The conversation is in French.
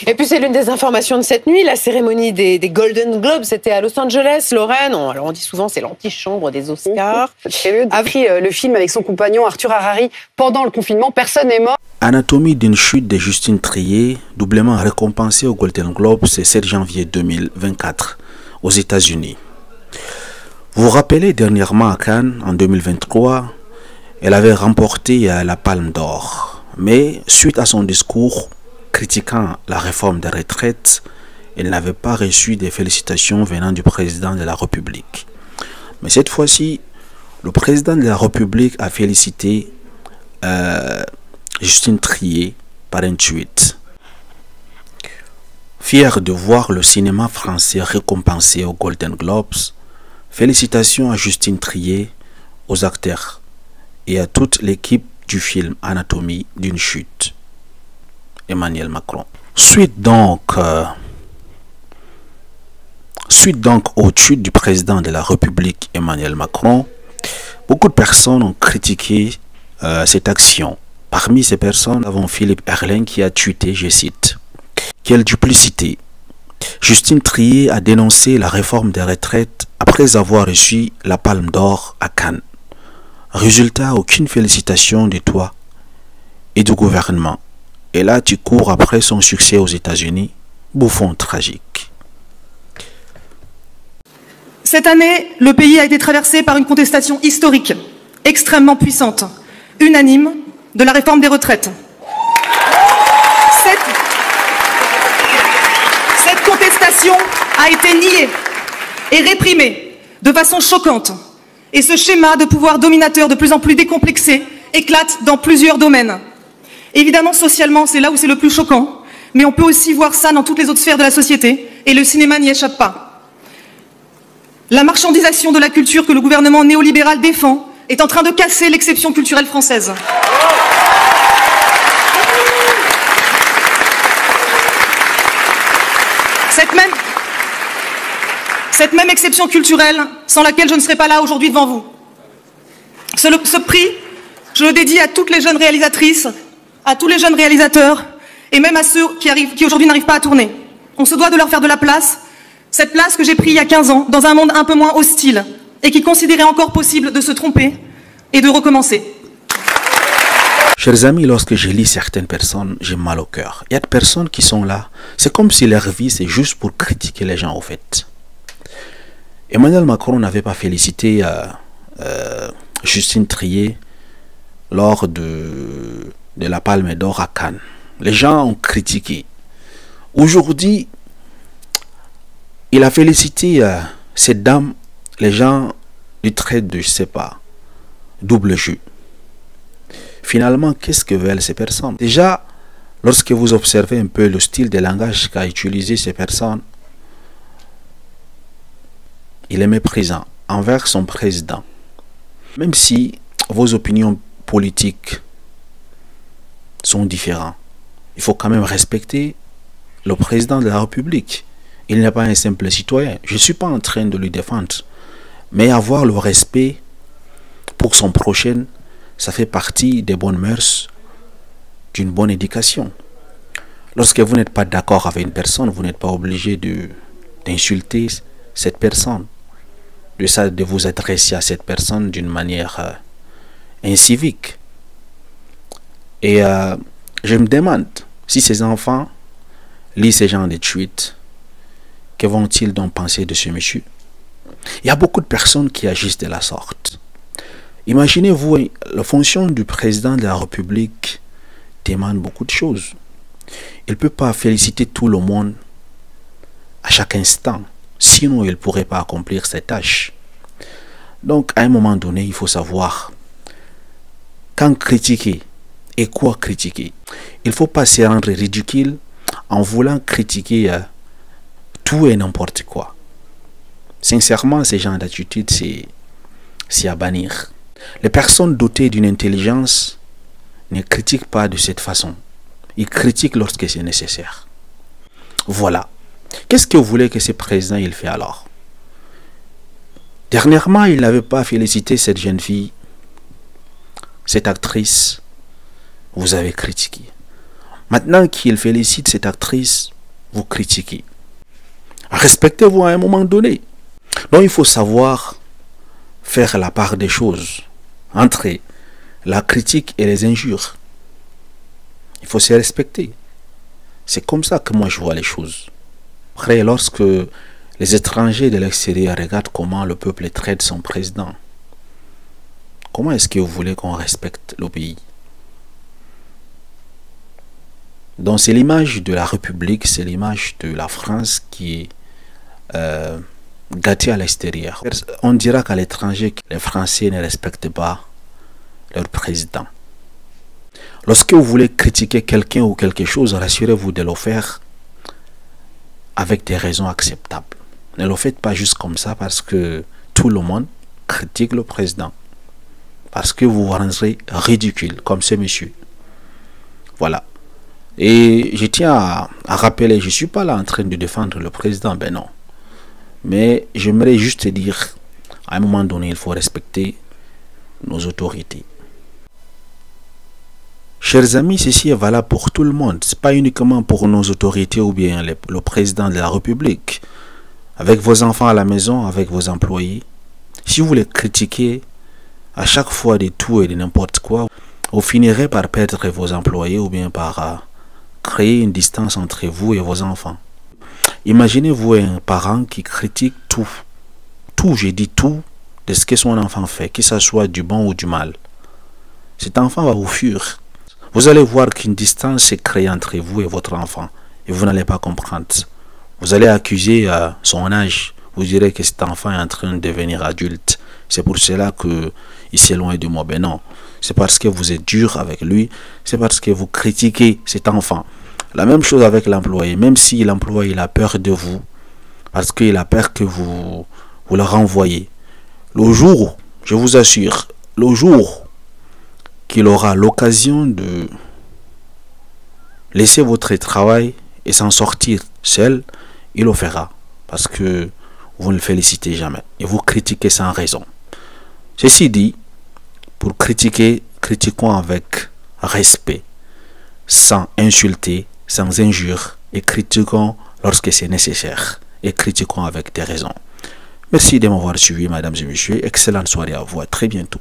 Et puis c'est l'une des informations de cette nuit, la cérémonie des Golden Globes, c'était à Los Angeles, Lorraine. Alors on dit souvent c'est l'antichambre des Oscars. A pris le film avec son compagnon Arthur Harari pendant le confinement, personne n'est mort. Anatomie d'une chute de Justine Triet, doublement récompensée au Golden Globe, c'est 7 janvier 2024 aux États-Unis. Vous vous rappelez dernièrement à Cannes, en 2023, elle avait remporté la Palme d'Or. Mais suite à son discours critiquant la réforme des retraites, elle n'avait pas reçu des félicitations venant du président de la République. Mais cette fois-ci, le président de la République a félicité Justine Triet par un tweet. Fier de voir le cinéma français récompensé aux Golden Globes, félicitations à Justine Triet, aux acteurs et à toute l'équipe du film Anatomie d'une chute. Emmanuel Macron. Suite donc au tweet du président de la République Emmanuel Macron, beaucoup de personnes ont critiqué cette action. Parmi ces personnes, nous avons Philippe Erlin qui a tweeté, je cite, « Quelle duplicité ! Justine Triet a dénoncé la réforme des retraites après avoir reçu la Palme d'Or à Cannes. Résultat, aucune félicitation de toi et du gouvernement. Et là, tu cours après son succès aux États-Unis. Bouffon tragique. » Cette année, le pays a été traversé par une contestation historique, extrêmement puissante, unanime, de la réforme des retraites. Cette contestation a été niée et réprimée de façon choquante. Et ce schéma de pouvoir dominateur de plus en plus décomplexé éclate dans plusieurs domaines. Évidemment, socialement, c'est là où c'est le plus choquant, mais on peut aussi voir ça dans toutes les autres sphères de la société, et le cinéma n'y échappe pas. La marchandisation de la culture que le gouvernement néolibéral défend est en train de casser l'exception culturelle française. Cette même exception culturelle, sans laquelle je ne serais pas là aujourd'hui devant vous. Ce prix, je le dédie à toutes les jeunes réalisatrices, à tous les jeunes réalisateurs, et même à ceux qui aujourd'hui n'arrivent pas à tourner. On se doit de leur faire de la place, cette place que j'ai prise il y a 15 ans, dans un monde un peu moins hostile, et qui considérait encore possible de se tromper et de recommencer. Chers amis, lorsque je lis certaines personnes, j'ai mal au cœur. Il y a des personnes qui sont là, c'est comme si leur vie c'est juste pour critiquer les gens au fait. Emmanuel Macron n'avait pas félicité Justine Triet lors de la Palme d'Or à Cannes. Les gens ont critiqué. Aujourd'hui, il a félicité cette dame. Les gens lui traitent de, je ne sais pas, double jeu. Finalement, qu'est-ce que veulent ces personnes? Déjà, lorsque vous observez un peu le style de langage qu'a utilisé ces personnes, il est méprisant envers son président. Même si vos opinions politiques sont différentes, il faut quand même respecter le président de la République. Il n'est pas un simple citoyen. Je ne suis pas en train de lui défendre. Mais avoir le respect pour son prochain, ça fait partie des bonnes mœurs, d'une bonne éducation. Lorsque vous n'êtes pas d'accord avec une personne, vous n'êtes pas obligé d'insulter cette personne, de vous adresser à cette personne d'une manière incivique. Et je me demande, si ces enfants lisent ces genres de tweets, que vont-ils donc penser de ce monsieur? Il y a beaucoup de personnes qui agissent de la sorte. Imaginez-vous, la fonction du président de la République demande beaucoup de choses. Il ne peut pas féliciter tout le monde à chaque instant. Sinon, il ne pourrait pas accomplir ses tâches. Donc, à un moment donné, il faut savoir quand critiquer et quoi critiquer. Il ne faut pas se rendre ridicule en voulant critiquer tout et n'importe quoi. Sincèrement, ces genres d'attitude, c'est à bannir. Les personnes dotées d'une intelligence ne critiquent pas de cette façon. Ils critiquent lorsque c'est nécessaire. Voilà. Qu'est-ce que vous voulez que ce président il fait alors? Dernièrement, il n'avait pas félicité cette jeune fille, cette actrice. Vous avez critiqué. Maintenant qu'il félicite cette actrice, vous critiquez. Respectez-vous à un moment donné. Donc il faut savoir faire la part des choses entre la critique et les injures. Il faut se respecter. C'est comme ça que moi je vois les choses. Après, lorsque les étrangers de l'extérieur regardent comment le peuple traite son président, comment est-ce que vous voulez qu'on respecte le pays? Donc c'est l'image de la République, c'est l'image de la France qui est gâtée à l'extérieur. On dira qu'à l'étranger, les Français ne respectent pas leur président. Lorsque vous voulez critiquer quelqu'un ou quelque chose, rassurez-vous de le faire avec des raisons acceptables. Ne le faites pas juste comme ça parce que tout le monde critique le président. Parce que vous vous rendrez ridicule comme ce monsieur. Voilà. Et je tiens à rappeler, je ne suis pas là en train de défendre le président, ben non. Mais j'aimerais juste dire, à un moment donné, il faut respecter nos autorités. Chers amis, ceci est valable pour tout le monde. Ce n'est pas uniquement pour nos autorités ou bien le président de la République. Avec vos enfants à la maison, avec vos employés. Si vous les critiquez à chaque fois de tout et de n'importe quoi, vous finirez par perdre vos employés ou bien par créer une distance entre vous et vos enfants. Imaginez-vous un parent qui critique tout, j'ai dit tout, de ce que son enfant fait, que ce soit du bon ou du mal. Cet enfant va vous fuir. Vous allez voir qu'une distance s'est créée entre vous et votre enfant et vous n'allez pas comprendre. Vous allez accuser son âge. Vous direz que cet enfant est en train de devenir adulte. C'est pour cela qu'il s'éloigne de moi. Ben non, c'est parce que vous êtes dur avec lui. C'est parce que vous critiquez cet enfant. La même chose avec l'employé. Même si l'employé a peur de vous, parce qu'il a peur que vous le renvoyez. Le jour, je vous assure, le jour qu'il aura l'occasion de laisser votre travail et s'en sortir seul, il le fera. Parce que vous ne le félicitez jamais. Et vous critiquez sans raison. Ceci dit, pour critiquer, critiquons avec respect, sans insulter, sans injure, et critiquons lorsque c'est nécessaire, et critiquons avec des raisons. Merci de m'avoir suivi, mesdames et messieurs. Excellente soirée à vous. À très bientôt.